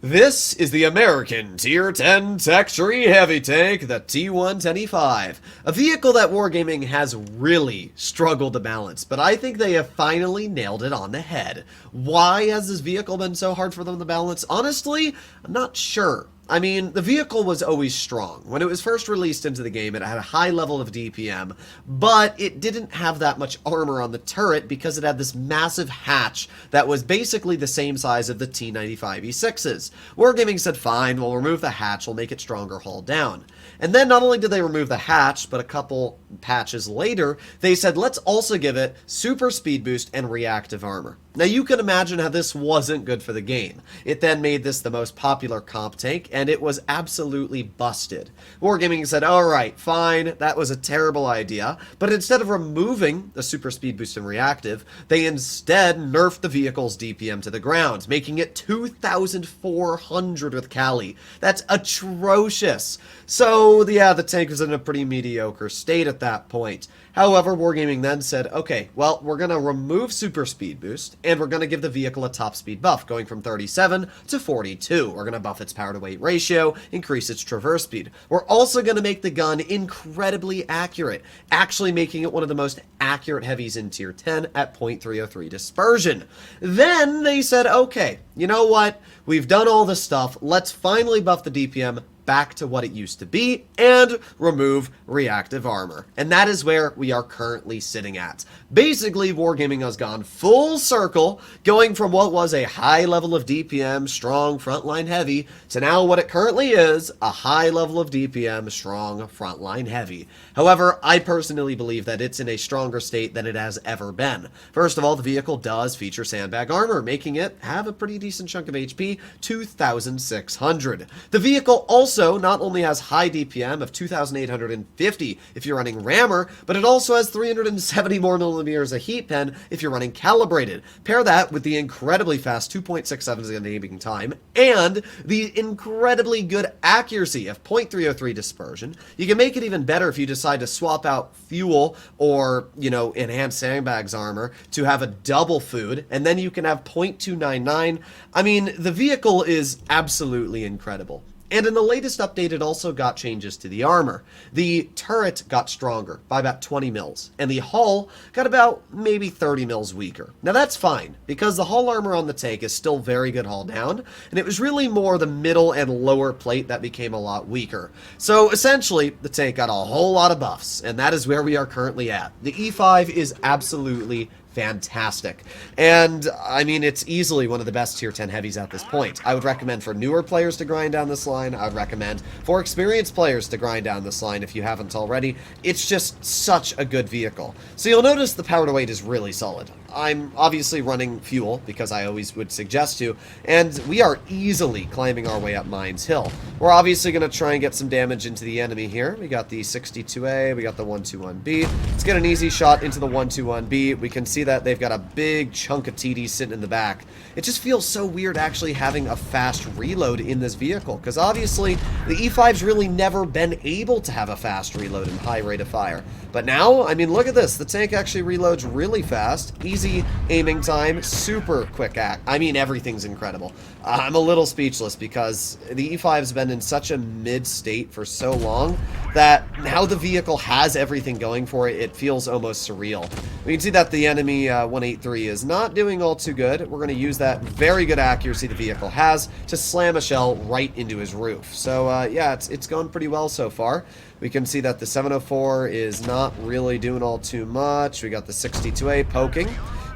This is the American Tier 10 Tech Tree Heavy Tank, the T110E5, a vehicle that Wargaming has really struggled to balance, but I think they have finally nailed it on the head. Why has this vehicle been so hard for them to balance? Honestly, I'm not sure. I mean, the vehicle was always strong. When it was first released into the game, it had a high level of DPM, but it didn't have that much armor on the turret because it had this massive hatch that was basically the same size of the T95E6s. Wargaming said, fine, we'll remove the hatch, we'll make it stronger hull down. And then not only did they remove the hatch, but a couple patches later, they said, let's also give it super speed boost and reactive armor. Now you can imagine how this wasn't good for the game. It then made this the most popular comp tank, and it was absolutely busted. Wargaming said, alright, fine, that was a terrible idea, but instead of removing the super speed boost and reactive, they instead nerfed the vehicle's DPM to the ground, making it 2,400 with Kali. That's atrocious. So, yeah, the tank was in a pretty mediocre state at that point. However, Wargaming then said, okay, well, we're going to remove super speed boost, and we're going to give the vehicle a top speed buff, going from 37 to 42. We're going to buff its power to weight ratio, increase its traverse speed. We're also going to make the gun incredibly accurate, actually making it one of the most accurate heavies in tier 10 at .303 dispersion. Then they said, okay, you know what? We've done all this stuff. Let's finally buff the DPM back to what it used to be and remove reactive armor. And that is where we are currently sitting at. Basically, Wargaming has gone full circle, going from what was a high level of DPM, strong frontline heavy, to now what it currently is, a high level of DPM, strong frontline heavy. However, I personally believe that it's in a stronger state than it has ever been. First of all, the vehicle does feature sandbag armor, making it have a pretty decent chunk of HP, 2,600. The vehicle also not only has high DPM of 2,850 if you're running rammer, but it also has 370 more millimeters of heat pen if you're running calibrated. Pair that with the incredibly fast 2.6 seconds of aiming time and the incredibly good accuracy of .303 dispersion. You can make it even better if you decide to swap out fuel or, enhance sandbags armor to have a double food, and then you can have .299. I mean, the vehicle is absolutely incredible. And in the latest update, it also got changes to the armor. The turret got stronger by about 20 mils, and the hull got about maybe 30 mils weaker. Now that's fine, because the hull armor on the tank is still very good hull down, and it was really more the middle and lower plate that became a lot weaker. So essentially, the tank got a whole lot of buffs, and that is where we are currently at. The E5 is absolutely fantastic. And, I mean, it's easily one of the best tier 10 heavies at this point. I would recommend for newer players to grind down this line. I would recommend for experienced players to grind down this line if you haven't already. It's just such a good vehicle. So you'll notice the power to weight is really solid. I'm obviously running fuel, because I always would suggest to, and we are easily climbing our way up Mines Hill. We're obviously going to try and get some damage into the enemy here. We got the 62A, we got the 121B. Let's get an easy shot into the 121B. We can see that they've got a big chunk of TD sitting in the back. It just feels so weird actually having a fast reload in this vehicle, because obviously the E5's really never been able to have a fast reload and high rate of fire. But now, I mean, look at this. The tank actually reloads really fast, easy aiming time, super quick act. I mean, everything's incredible. I'm a little speechless because the E5's been in such a mid state for so long that now the vehicle has everything going for it. It feels almost surreal. We can see that the enemy 183 is not doing all too good. We're going to use that very good accuracy the vehicle has to slam a shell right into his roof. So yeah, it's going pretty well so far. We can see that the 704 is not really doing all too much. We got the 62A poking.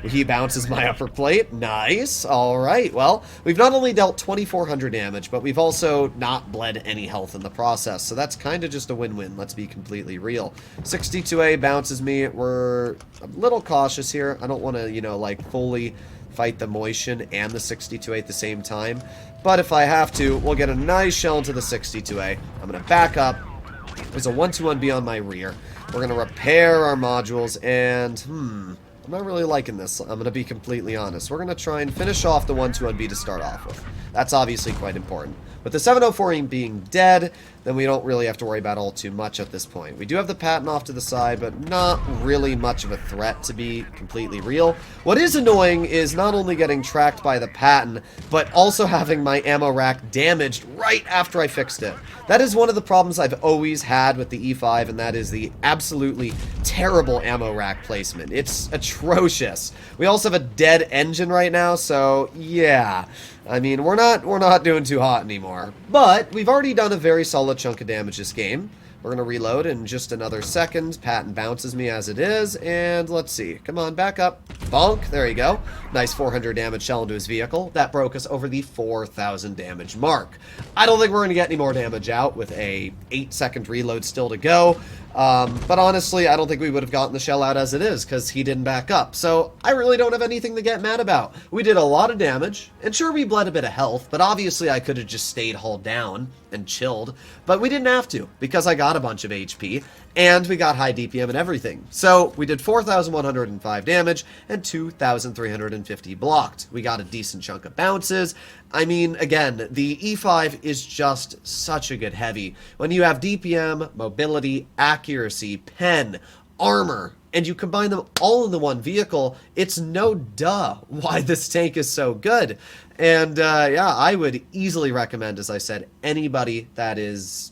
He bounces my upper plate. Nice. All right. Well, we've not only dealt 2,400 damage, but we've also not bled any health in the process. So that's kind of just a win-win. Let's be completely real. 62A bounces me. We're a little cautious here. I don't want to, fully fight the Moistion and the 62A at the same time. But if I have to, we'll get a nice shell into the 62A. I'm going to back up. There's a 121B on my rear. We're going to repair our modules, and, I'm not really liking this. I'm going to be completely honest. We're going to try and finish off the 121B to start off with. That's obviously quite important. With the 704 being dead, then we don't really have to worry about all too much at this point. We do have the Patton off to the side, but not really much of a threat to be completely real. What is annoying is not only getting tracked by the Patton, but also having my ammo rack damaged right after I fixed it. That is one of the problems I've always had with the E5, and that is the absolutely terrible ammo rack placement. It's atrocious. We also have a dead engine right now, so yeah. I mean, we're not doing too hot anymore. But we've already done a very solid chunk of damage this game. We're going to reload in just another second. Patton bounces me as it is, and let's see. Come on, back up. Bonk. There you go. Nice 400 damage shell into his vehicle. That broke us over the 4,000 damage mark. I don't think we're going to get any more damage out with a 8-second reload still to go. But honestly, I don't think we would have gotten the shell out as it is, because he didn't back up. So I really don't have anything to get mad about. We did a lot of damage, and sure, we bled a bit of health, but obviously I could have just stayed hull down and chilled, but we didn't have to, because I got a bunch of HP, and we got high DPM and everything. So we did 4,105 damage, and 2,350 blocked. We got a decent chunk of bounces. I mean, again, the E5 is just such a good heavy. When you have DPM, mobility, accuracy, pen, armor, and you combine them all in the one vehicle, it's no duh why this tank is so good. And yeah, I would easily recommend, as I said, anybody that is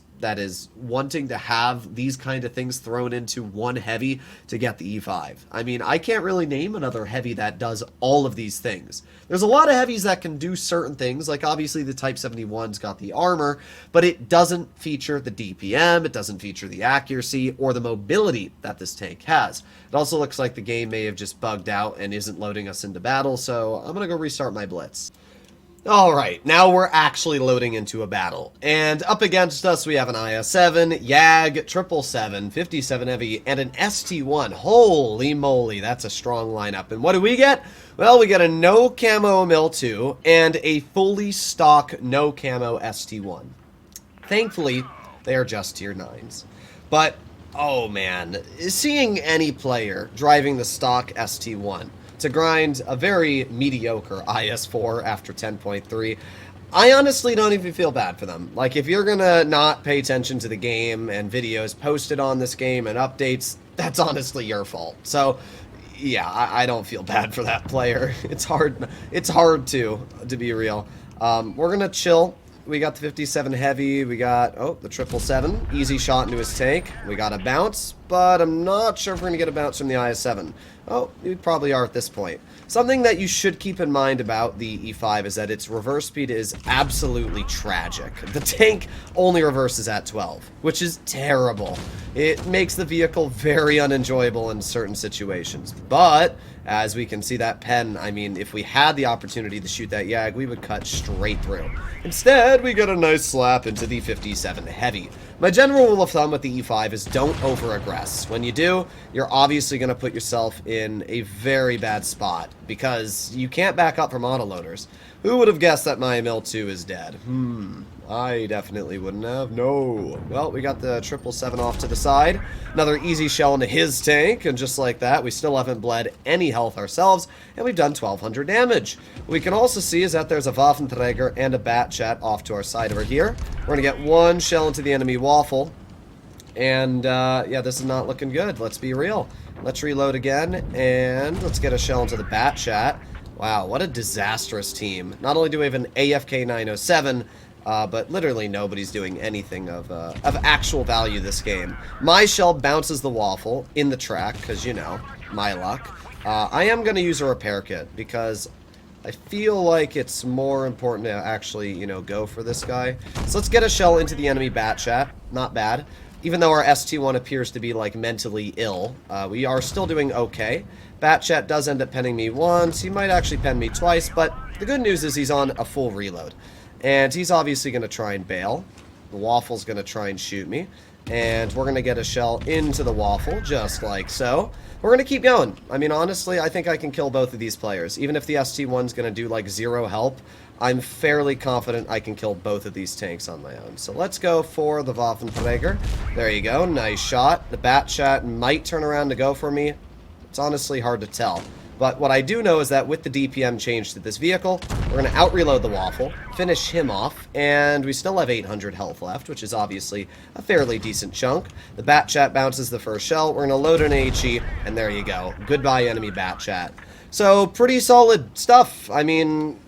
wanting to have these kind of things thrown into one heavy to get the E5. I mean, I can't really name another heavy that does all of these things. There's a lot of heavies that can do certain things, like obviously the Type 71's got the armor, but it doesn't feature the DPM, it doesn't feature the accuracy, or the mobility that this tank has. It also looks like the game may have just bugged out and isn't loading us into battle, so I'm gonna go restart my Blitz. Alright, now we're actually loading into a battle. And up against us we have an IS-7, YAG, 777, 57 Heavy, and an ST-1. Holy moly, that's a strong lineup. And what do we get? Well, we get a no camo MIL-2 and a fully stock no camo ST-1. Thankfully, they are just tier 9s. But, oh man, seeing any player driving the stock ST-1 to grind a very mediocre IS-4 after 10.3, I honestly don't even feel bad for them. Like, if you're gonna not pay attention to the game and videos posted on this game and updates, that's honestly your fault. So, yeah, I don't feel bad for that player. It's hard to be real. We're gonna chill. We got the 57 Heavy, we got, oh, the 777, easy shot into his tank. We got a bounce, but I'm not sure if we're gonna get a bounce from the IS-7. Oh, we probably are at this point. Something that you should keep in mind about the E5 is that its reverse speed is absolutely tragic. The tank only reverses at 12, which is terrible. It makes the vehicle very unenjoyable in certain situations. But, as we can see that pen, I mean, if we had the opportunity to shoot that YAG, we would cut straight through. Instead, we get a nice slap into the 57 Heavy. My general rule of thumb with the E5 is don't over-aggress. When you do, you're obviously going to put yourself in a very bad spot, because you can't back up from autoloaders. Who would have guessed that my MIL-2 is dead? I definitely wouldn't have. No. Well, we got the 777 off to the side. Another easy shell into his tank, and just like that, we still haven't bled any health ourselves, and we've done 1,200 damage. What we can also see is that there's a Waffenträger and a Batchat off to our side over here. We're going to get one shell into the enemy waffle, and yeah, this is not looking good. Let's be real. Let's reload again, and let's get a shell into the Batchat. Wow, what a disastrous team. Not only do we have an AFK 907, but literally nobody's doing anything of actual value this game. My shell bounces the waffle in the track, because, you know, my luck. I am going to use a repair kit, because I feel like it's more important to actually, you know, go for this guy. So let's get a shell into the enemy Batchat. Not bad. Even though our ST-1 appears to be, like, mentally ill, we are still doing okay. Batchat does end up penning me once. He might actually pen me twice, but the good news is he's on a full reload. And he's obviously going to try and bail. The waffle's going to try and shoot me. And we're going to get a shell into the waffle, just like so. We're going to keep going. I mean, honestly, I think I can kill both of these players. Even if the ST-1's going to do, like, 0 help, I'm fairly confident I can kill both of these tanks on my own. So let's go for the Waffenträger. There you go. Nice shot. The Batchat might turn around to go for me. It's honestly hard to tell. But what I do know is that with the DPM change to this vehicle, we're going to out-reload the Waffle, finish him off, and we still have 800 health left, which is obviously a fairly decent chunk. The Bat Chat bounces the first shell, we're going to load an HE, and there you go. Goodbye, enemy Bat Chat. So, pretty solid stuff. I mean,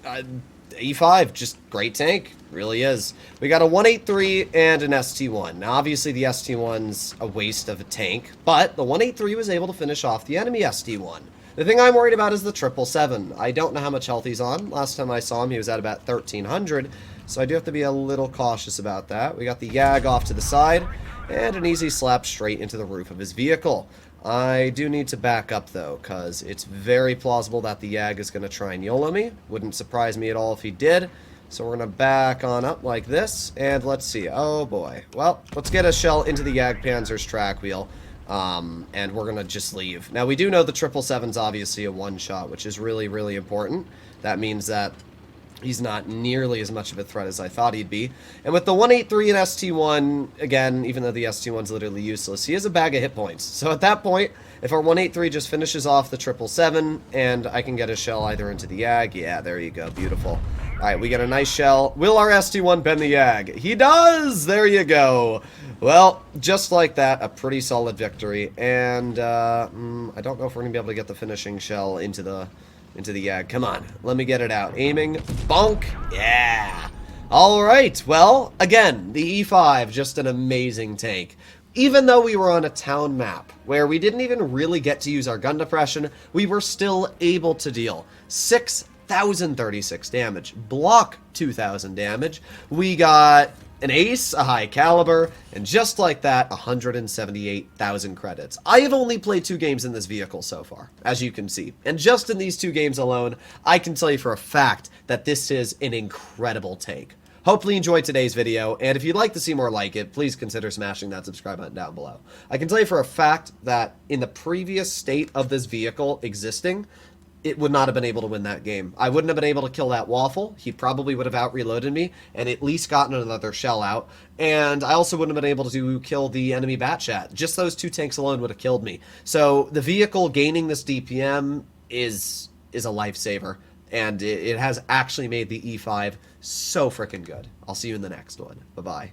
E5, just great tank. Really is. We got a 183 and an ST1. Now, obviously, the ST1's a waste of a tank, but the 183 was able to finish off the enemy ST1. The thing I'm worried about is the 777. I don't know how much health he's on. Last time I saw him, he was at about 1,300, so I do have to be a little cautious about that. We got the Yag off to the side, and an easy slap straight into the roof of his vehicle. I do need to back up, though, because it's very plausible that the Yag is going to try and YOLO me. Wouldn't surprise me at all if he did. So we're going to back on up like this, and let's see. Oh, boy. Well, let's get a shell into the Jagdpanzer's track wheel. And we're going to just leave. Now, we do know the 777's obviously a one-shot, which is really, really important. That means that he's not nearly as much of a threat as I thought he'd be. And with the 183 and ST1, again, even though the ST1's literally useless, he has a bag of hit points. So at that point, if our 183 just finishes off the 777, and I can get a shell either into the Yag, yeah, there you go, beautiful. Alright, we get a nice shell. Will our ST1 bend the Yag? He does! There you go. Well, just like that, a pretty solid victory. And, I don't know if we're going to be able to get the finishing shell into the Yag. Come on, let me get it out. Aiming. Bonk. Yeah. Alright, well, again, the E5, just an amazing tank. Even though we were on a town map, where we didn't even really get to use our gun depression, we were still able to deal 6,036 damage, block 2,000 damage. We got an ace, a high caliber, and just like that, 178,000 credits. I have only played 2 games in this vehicle so far, as you can see. And just in these 2 games alone, I can tell you for a fact that this is an incredible tank. Hopefully you enjoyed today's video, and if you'd like to see more like it, please consider smashing that subscribe button down below. I can tell you for a fact that in the previous state of this vehicle existing, it would not have been able to win that game. I wouldn't have been able to kill that Waffle. He probably would have out-reloaded me and at least gotten another shell out. And I also wouldn't have been able to kill the enemy Bat Chat. Just those 2 tanks alone would have killed me. So the vehicle gaining this DPM is a lifesaver. And it has actually made the E5 so freaking good. I'll see you in the next one. Bye-bye.